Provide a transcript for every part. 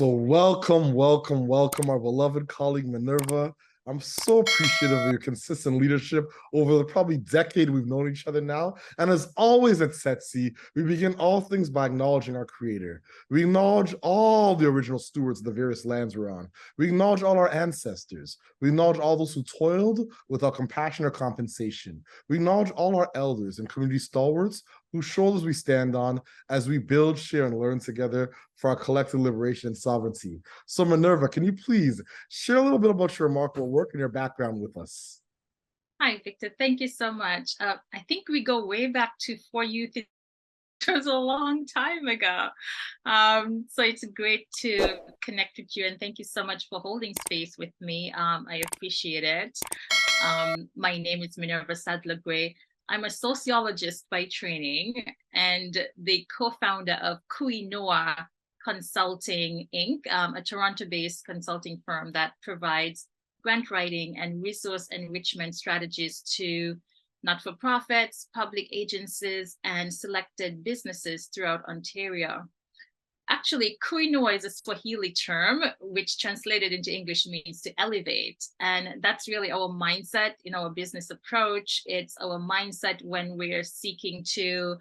So welcome, welcome, welcome, our beloved colleague Minerva. I'm so appreciative of your consistent leadership over the probably decade we've known each other now. And as always at Setsi, we begin all things by acknowledging our creator. We acknowledge all the original stewards of the various lands we're on. We acknowledge all our ancestors. We acknowledge all those who toiled without compassion or compensation. We acknowledge all our elders and community stalwarts whose shoulders we stand on as we build, share, and learn together for our collective liberation and sovereignty. So Minerva, can you please share a little bit about your remarkable work and your background with us? Hi, Victor. Thank you so much. I think we go way back to For Youth. It was a long time ago. So it's great to connect with you, and thank you so much for holding space with me. I appreciate it. My name is Minerva Sadler-Gray. I'm a sociologist by training and the co-founder of Kuinua Consulting Inc., a Toronto-based consulting firm that provides grant writing and resource enrichment strategies to not-for-profits, public agencies, and selected businesses throughout Ontario. Actually, Kuinua is a Swahili term, which translated into English means to elevate. And that's really our mindset in our business approach. It's our mindset when we're seeking to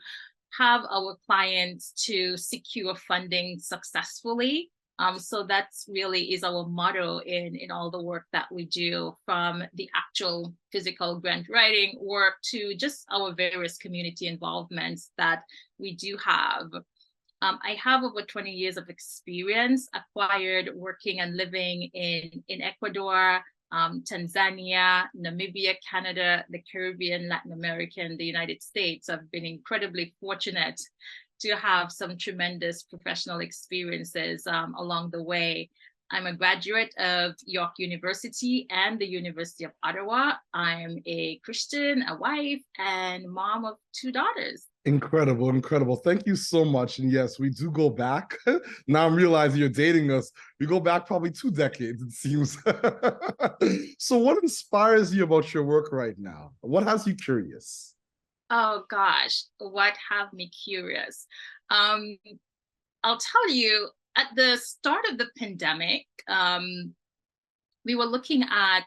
have our clients to secure funding successfully. So that's really is our motto in all the work that we do, from the actual physical grant writing work to just our various community involvements that we do have. I have over 20 years of experience acquired working and living in Ecuador, Tanzania, Namibia, Canada, the Caribbean, Latin America, and the United States. I've been incredibly fortunate to have some tremendous professional experiences along the way. I'm a graduate of York University and the University of Ottawa. I'm a Christian, a wife, and mom of 2 daughters. Incredible, incredible. Thank you so much. And yes, we do go back. Now I'm realizing you're dating us. We go back probably 2 decades, it seems. So what inspires you about your work right now? What has you curious? Oh gosh, what have me curious? I'll tell you, at the start of the pandemic, we were looking at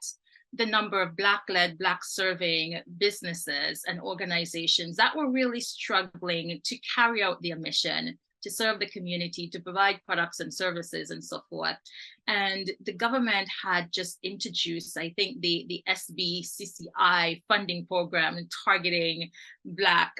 the number of Black-led, Black-serving businesses and organizations that were really struggling to carry out their mission, to serve the community, to provide products and services and so forth. And the government had just introduced, I think, the SBCCI funding program targeting Black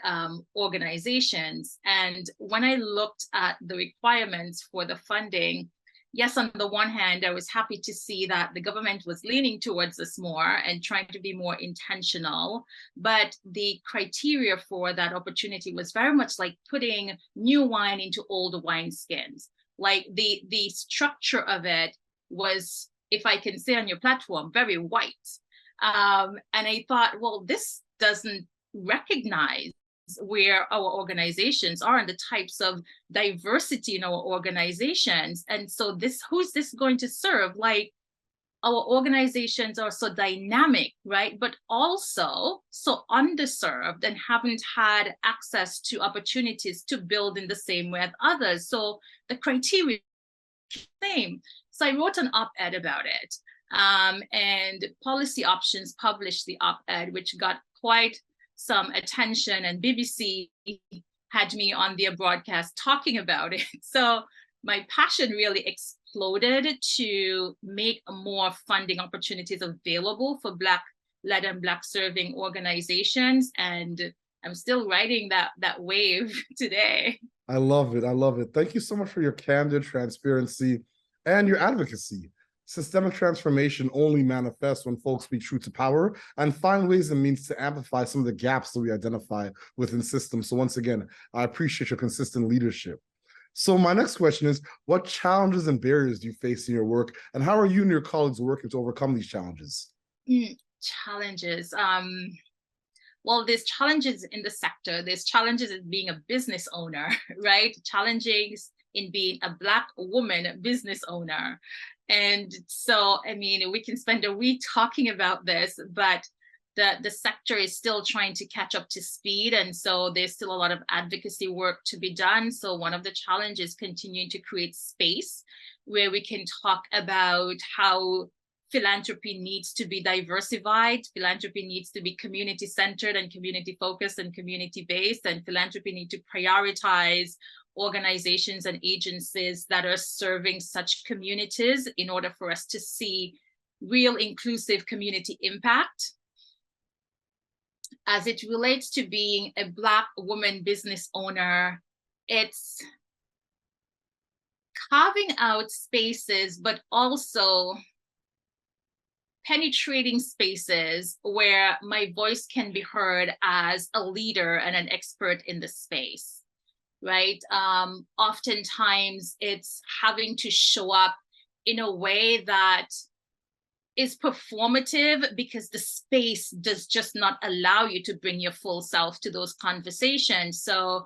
organizations. And when I looked at the requirements for the funding, yes, on the one hand, I was happy to see that the government was leaning towards this more and trying to be more intentional. But the criteria for that opportunity was very much like putting new wine into old wineskins. Like the structure of it was, if I can say on your platform, very white. And I thought, well, this doesn't recognize where our organizations are and the types of diversity in our organizations. And so who's this going to serve? Like, our organizations are so dynamic, right? But also so underserved and haven't had access to opportunities to build in the same way as others. So the criteria is the same. So I wrote an op-ed about it. And Policy Options published the op-ed, which got quite some attention, and BBC had me on their broadcast talking about it. So my passion really exploded to make more funding opportunities available for Black-led and Black-serving organizations. And I'm still riding that wave today. I love it. I love it. Thank you so much for your candor, transparency, and your advocacy. Systemic transformation only manifests when folks be true to power and find ways and means to amplify some of the gaps that we identify within systems. So once again, I appreciate your consistent leadership. So my next question is, what challenges and barriers do you face in your work, and how are you and your colleagues working to overcome these challenges? Challenges. Well, there's challenges in the sector. There's challenges in being a business owner, right? Challenges in being a Black woman business owner. And so, I mean, we can spend a week talking about this, but the sector is still trying to catch up to speed. And so there's still a lot of advocacy work to be done. So one of the challenges is continuing to create space where we can talk about how philanthropy needs to be diversified. Philanthropy needs to be community-centered and community-focused and community-based, and philanthropy needs to prioritize organizations and agencies that are serving such communities in order for us to see real inclusive community impact. As it relates to being a Black woman business owner, it's carving out spaces, but also penetrating spaces where my voice can be heard as a leader and an expert in the space, right? Oftentimes it's having to show up in a way that is performative because the space does just not allow you to bring your full self to those conversations. So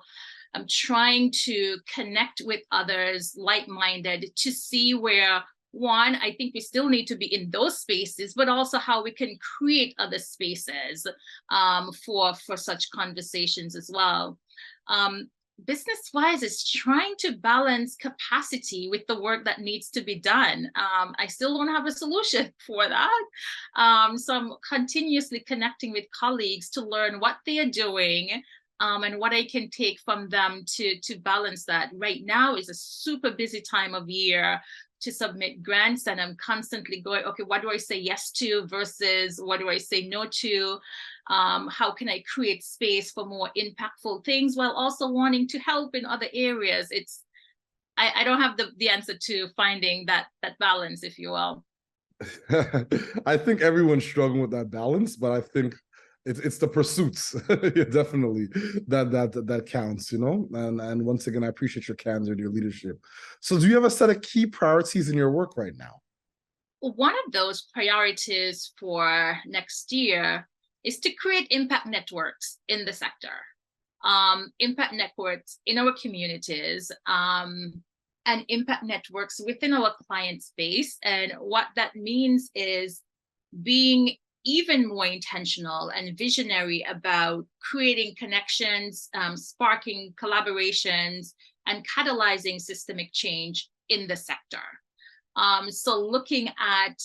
I'm trying to connect with others like-minded to see where, one, I think we still need to be in those spaces, but also how we can create other spaces for such conversations as well. Business-wise, is trying to balance capacity with the work that needs to be done. I still don't have a solution for that. So I'm continuously connecting with colleagues to learn what they are doing and what I can take from them to balance that. Right now is a super busy time of year to submit grants, and I'm constantly going, okay, what do I say yes to versus what do I say no to? How can I create space for more impactful things while also wanting to help in other areas? I don't have the answer to finding that balance, if you will. I think everyone's struggling with that balance, but I think it's the pursuits, yeah, definitely that counts, you know. And once again, I appreciate your candor and your leadership. So, do you have a set of key priorities in your work right now? One of those priorities for next year is to create impact networks in the sector, impact networks in our communities, and impact networks within our client space. And what that means is being even more intentional and visionary about creating connections, sparking collaborations, and catalyzing systemic change in the sector. So looking at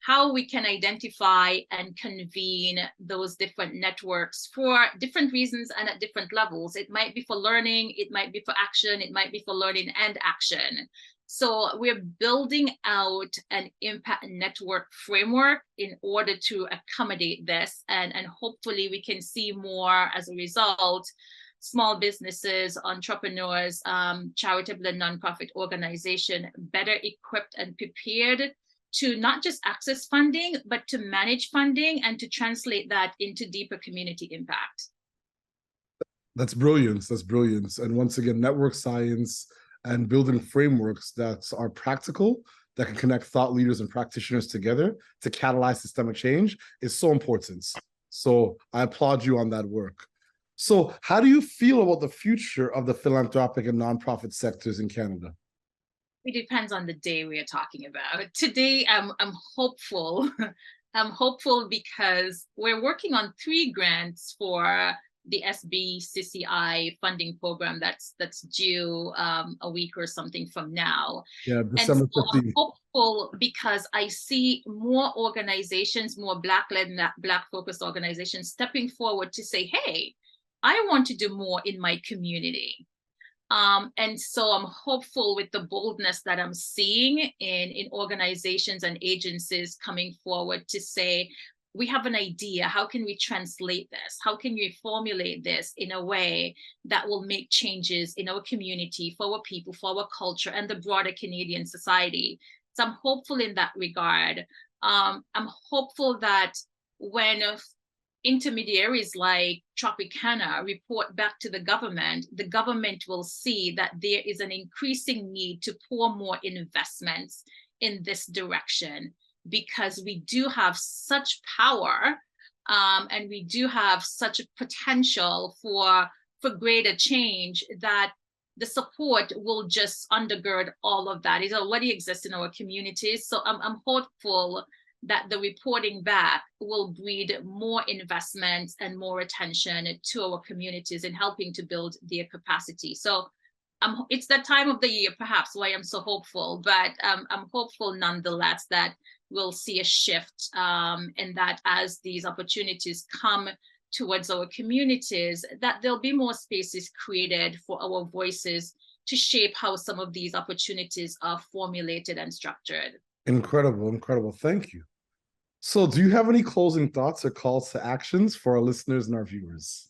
how we can identify and convene those different networks for different reasons and at different levels. It might be for learning, it might be for action, it might be for learning and action. So we're building out an impact network framework in order to accommodate this, and hopefully we can see more as a result. Small businesses, entrepreneurs, charitable and nonprofit organization better equipped and prepared to not just access funding, but to manage funding and to translate that into deeper community impact. That's brilliance. That's brilliance. And once again, network science and building frameworks that are practical, that can connect thought leaders and practitioners together to catalyze systemic change is so important. So I applaud you on that work. So how do you feel about the future of the philanthropic and nonprofit sectors in Canada? It depends on the day we are talking about. Today, I'm hopeful. I'm hopeful because we're working on 3 grants for the SBCCI funding program that's due a week or something from now. Yeah, And December so 15th. I'm hopeful because I see more organizations, more Black-led, Black-focused organizations stepping forward to say, hey, I want to do more in my community. And so I'm hopeful with the boldness that I'm seeing in organizations and agencies coming forward to say, we have an idea. How can we translate this? How can we formulate this in a way that will make changes in our community, for our people, for our culture, and the broader Canadian society? So I'm hopeful in that regard. I'm hopeful that when intermediaries like Tropicana report back to the government will see that there is an increasing need to pour more investments in this direction, because we do have such power and we do have such a potential for greater change, that the support will just undergird all of that. It already exists in our communities. So I'm hopeful that the reporting back will breed more investments and more attention to our communities in helping to build their capacity. So it's that time of the year, perhaps why I'm so hopeful, but I'm hopeful nonetheless that we'll see a shift, and that as these opportunities come towards our communities, that there'll be more spaces created for our voices to shape how some of these opportunities are formulated and structured. Incredible, incredible. Thank you. So do you have any closing thoughts or calls to actions for our listeners and our viewers?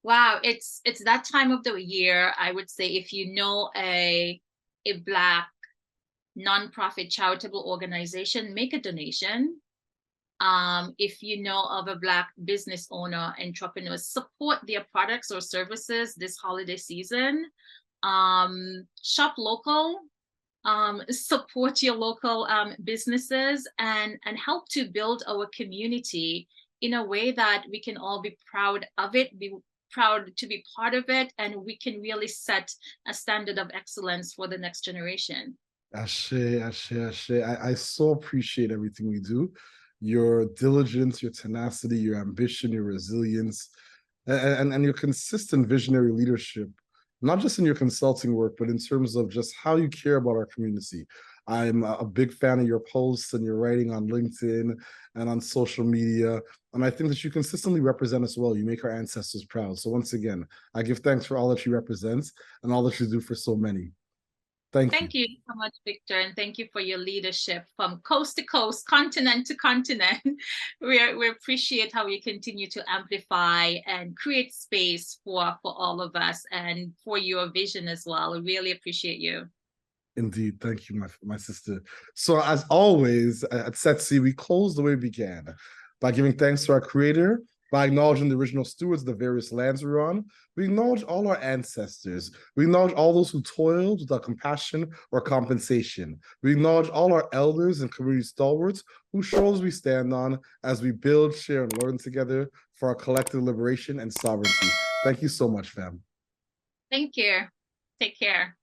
Wow, it's that time of the year. I would say if you know a Black nonprofit charitable organization, make a donation. If you know of a Black business owner, entrepreneur, support their products or services this holiday season. Shop local, support your local businesses, and help to build our community in a way that we can all be proud of it, be proud to be part of it, and we can really set a standard of excellence for the next generation. Ashe, Ashe, Ashe. I so appreciate everything we do. Your diligence, your tenacity, your ambition, your resilience, and your consistent visionary leadership, not just in your consulting work, but in terms of just how you care about our community. I'm a big fan of your posts and your writing on LinkedIn and on social media. And I think that you consistently represent us well. You make our ancestors proud. So once again, I give thanks for all that you represent and all that you do for so many. Thank you. Thank you so much, Victor, and thank you for your leadership from coast to coast, continent to continent. We appreciate how you continue to amplify and create space for all of us and for your vision as well. We really appreciate you. Indeed. Thank you, my sister. So as always, at Setsi, we close the way we began by giving thanks to our creator, by acknowledging the original stewards of the various lands we're on. We acknowledge all our ancestors. We acknowledge all those who toiled without compassion or compensation. We acknowledge all our elders and community stalwarts whose shoulders we stand on as we build, share, and learn together for our collective liberation and sovereignty. Thank you so much, fam. Thank you. Take care.